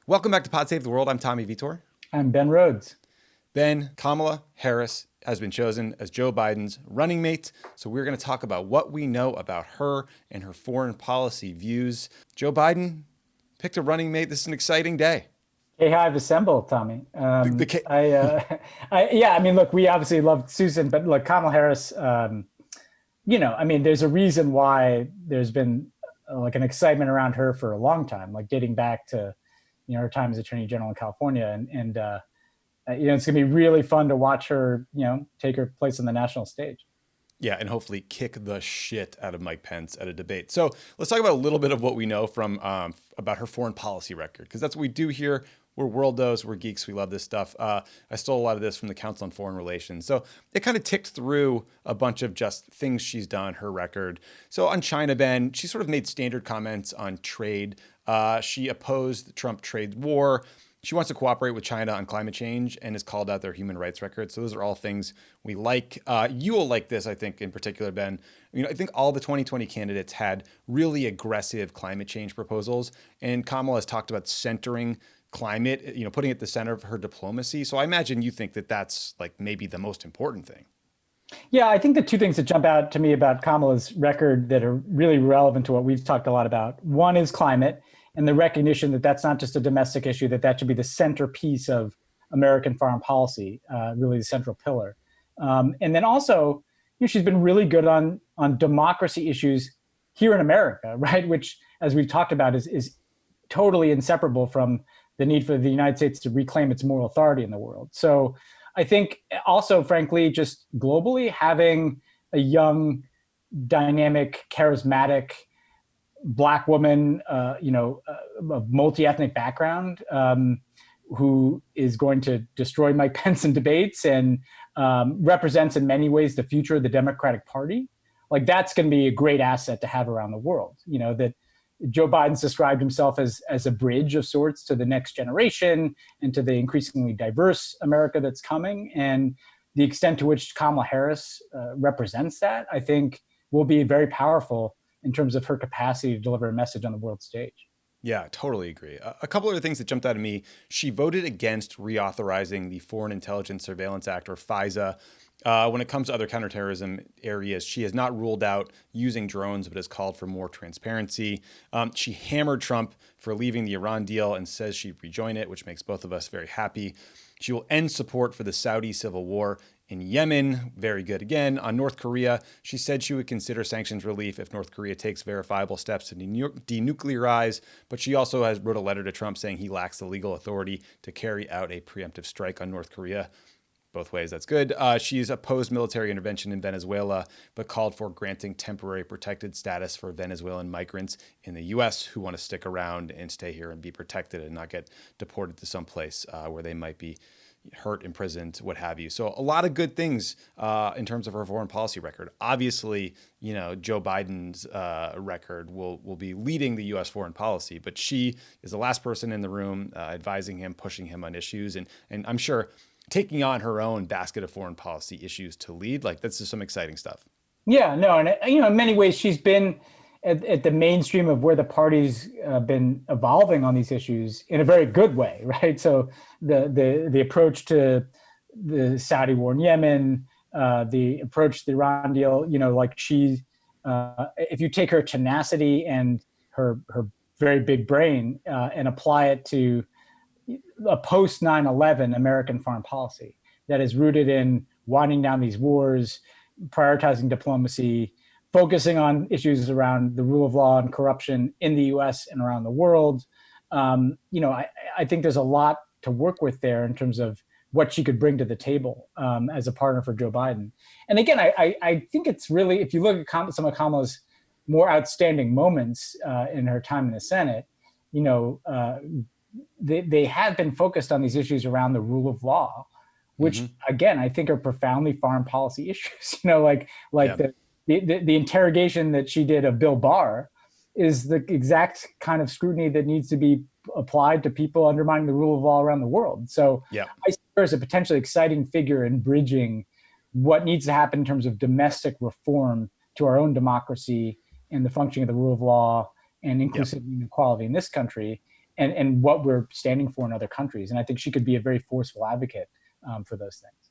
Welcome back to Pod Save the World. I'm Tommy Vietor. I'm Ben Rhodes. Ben, Kamala Harris has been chosen as Joe Biden's running mate. So we're going to talk about what we know about her and her foreign policy views. Joe Biden picked a running mate. This is an exciting day. I've assembled, Tommy. Look, we obviously love Susan, but look, Kamala Harris, there's a reason why there's been an excitement around her for a long time, like dating back to, her time as Attorney General in California. And it's going to be really fun to watch her, take her place on the national stage. Yeah, and hopefully kick the shit out of Mike Pence at a debate. So let's talk about a little bit of what we know from about her foreign policy record, because that's what we do here. We're worldos, we're geeks, we love this stuff. I stole a lot of this from the Council on Foreign Relations. So it kind of ticked through a bunch of just things she's done, her record. So on China, Ben, she sort of made standard comments on trade. She opposed the Trump trade war. She wants to cooperate with China on climate change and has called out their human rights record. So those are all things we like. You will like this, I think, in particular, Ben. I think all the 2020 candidates had really aggressive climate change proposals. And Kamala has talked about centering climate, putting it at the center of her diplomacy. So I imagine you think that that's maybe the most important thing. Yeah, I think the two things that jump out to me about Kamala's record that are really relevant to what we've talked a lot about. One is climate and the recognition that that's not just a domestic issue, that should be the centerpiece of American foreign policy, really the central pillar. And then also, she's been really good on democracy issues here in America, right? Which, as we've talked about, is totally inseparable from the need for the United States to reclaim its moral authority in the world. So I think also, frankly, just globally, having a young, dynamic, charismatic Black woman, of multi-ethnic background, who is going to destroy Mike Pence in debates and represents in many ways the future of the Democratic Party, that's going to be a great asset to have around the world. That Joe Biden's described himself as a bridge of sorts to the next generation and to the increasingly diverse America that's coming. And the extent to which Kamala Harris represents that, I think, will be very powerful in terms of her capacity to deliver a message on the world stage. Yeah, totally agree. A couple other things that jumped out at me. She voted against reauthorizing the Foreign Intelligence Surveillance Act, or FISA. When it comes to other counterterrorism areas, she has not ruled out using drones, but has called for more transparency. She hammered Trump for leaving the Iran deal and says she'd rejoin it, which makes both of us very happy. She will end support for the Saudi civil war in Yemen. Very good again. On North Korea, she said she would consider sanctions relief if North Korea takes verifiable steps to denuclearize, but she also has wrote a letter to Trump saying he lacks the legal authority to carry out a preemptive strike on North Korea. Both ways, that's good. She's opposed military intervention in Venezuela, but called for granting temporary protected status for Venezuelan migrants in the U.S. who want to stick around and stay here and be protected and not get deported to some place where they might be hurt, imprisoned, what have you. So a lot of good things in terms of her foreign policy record. Obviously, Joe Biden's record will be leading the U.S. foreign policy, but she is the last person in the room advising him, pushing him on issues, and I'm sure taking on her own basket of foreign policy issues to lead. This is some exciting stuff. Yeah, no, and in many ways, she's been at the mainstream of where the party's been evolving on these issues in a very good way, right? So the approach to the Saudi war in Yemen, the approach to the Iran deal, if you take her tenacity and her very big brain and apply it to a post 9/11 American foreign policy that is rooted in winding down these wars, prioritizing diplomacy, focusing on issues around the rule of law and corruption in the U.S. and around the world. I think there's a lot to work with there in terms of what she could bring to the table as a partner for Joe Biden. And again, I think it's really, if you look at some of Kamala's more outstanding moments in her time in the Senate, they have been focused on these issues around the rule of law, which again, I think are profoundly foreign policy issues. The interrogation that she did of Bill Barr is the exact kind of scrutiny that needs to be applied to people undermining the rule of law around the world. So I see her as a potentially exciting figure in bridging what needs to happen in terms of domestic reform to our own democracy and the functioning of the rule of law and inclusivity and equality in this country. and what we're standing for in other countries. And I think she could be a very forceful advocate for those things.